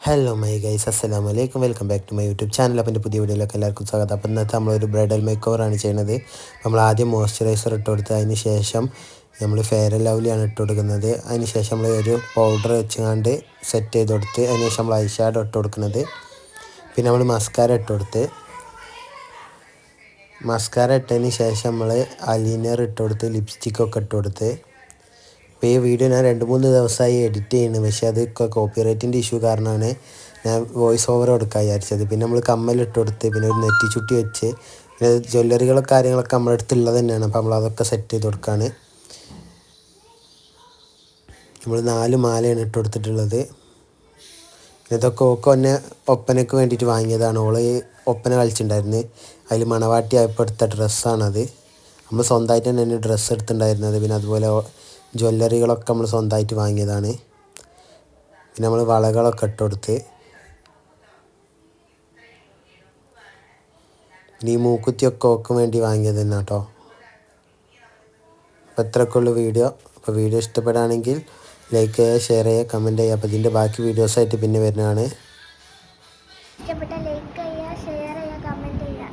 Hello my guys, അസ്സലാമു അലൈക്കും. Welcome back to my YouTube channel. അപ്പോൾ എൻ്റെ പുതിയ വീഡിയോയിലേക്ക് എല്ലാവർക്കും സ്വാഗതം. അപ്പോൾ ഇന്നത്തെ നമ്മളൊരു ബ്രൈഡൽ മേക്ക് ഓവറാണ് ചെയ്യുന്നത്. നമ്മൾ ആദ്യം മോയ്സ്ചറൈസർ ഇട്ട് കൊടുത്ത് അതിന് ശേഷം നമ്മൾ ഫെയർ ആൻഡ് ലവ്ലിയാണ് ഇട്ട് കൊടുക്കുന്നത്. അതിന് ശേഷം നമ്മൾ ഒരു പൗഡർ വെച്ചുകൊണ്ട് സെറ്റ് ചെയ്ത് കൊടുത്ത് അതിന് ശേഷം നമ്മൾ ഐ ഷാഡോ ഇട്ട് കൊടുക്കുന്നത്. പിന്നെ നമ്മൾ മസ്കാര ഇട്ട് കൊടുത്ത് മസ്കാര ഇട്ടതിന് ശേഷം നമ്മൾ അലീനർ ഇട്ട് കൊടുത്ത് ലിപ്സ്റ്റിക്കൊക്കെ ഇട്ട് കൊടുത്ത്. അപ്പോൾ ഈ വീഡിയോ ഞാൻ 2-3 ദിവസമായി എഡിറ്റ് ചെയ്യുന്നത്, പക്ഷേ അത് കോപ്പിറൈറ്റിൻ്റെ ഇഷ്യൂ കാരണമാണ് ഞാൻ വോയിസ് ഓവർ കൊടുക്കാൻ വിചാരിച്ചത്. പിന്നെ നമ്മൾ കമ്മലിട്ട് കൊടുത്ത് പിന്നെ ഒരു നെറ്റിച്ചുട്ടി വെച്ച് പിന്നെ ജ്വല്ലറികളൊക്കെ കാര്യങ്ങളൊക്കെ നമ്മുടെ അടുത്തുള്ളത് തന്നെയാണ്. അപ്പോൾ നമ്മളതൊക്കെ സെറ്റ് ചെയ്ത് കൊടുക്കുകയാണ്. നമ്മൾ 4 മാലയാണ് ഇട്ട് കൊടുത്തിട്ടുള്ളത്. ഇതൊക്കെ ഓക്ക് തന്നെ ഒപ്പനയ്ക്ക് വേണ്ടിയിട്ട് വാങ്ങിയതാണ്. ഓള് ഒപ്പന കളിച്ചിട്ടുണ്ടായിരുന്നു. അതിൽ മണവാട്ടി ആയപ്പോൾ എടുത്ത ഡ്രസ്സാണത്. നമ്മൾ സ്വന്തമായിട്ട് തന്നെ ഡ്രസ്സ് എടുത്തിട്ടുണ്ടായിരുന്നത്. പിന്നെ അതുപോലെ ജ്വല്ലറികളൊക്കെ നമ്മൾ സ്വന്തമായിട്ട് വാങ്ങിയതാണ്. പിന്നെ നമ്മൾ വളകളൊക്കെ ഇട്ട് കൊടുത്ത് പിന്നെ ഈ മൂക്കുത്തിയൊക്കെ ഓക്ക് വേണ്ടി വാങ്ങിയത് തന്നെ കേട്ടോ. അപ്പോൾ ഇത്രയൊക്കെയുള്ള വീഡിയോ. അപ്പോൾ വീഡിയോ ഇഷ്ടപ്പെടുകയാണെങ്കിൽ ലൈക്ക് ചെയ്യുക, ഷെയർ ചെയ്യുക, കമൻറ്റ് ചെയ്യുക. അപ്പോൾ ഇതിൻ്റെ ബാക്കി വീഡിയോസായിട്ട് പിന്നെ വരുന്നതാണ്. ഇഷ്ടപ്പെട്ട ലൈക്ക് ചെയ്യുക, ഷെയർ ചെയ്യുക, കമൻറ്റ് ചെയ്യുക.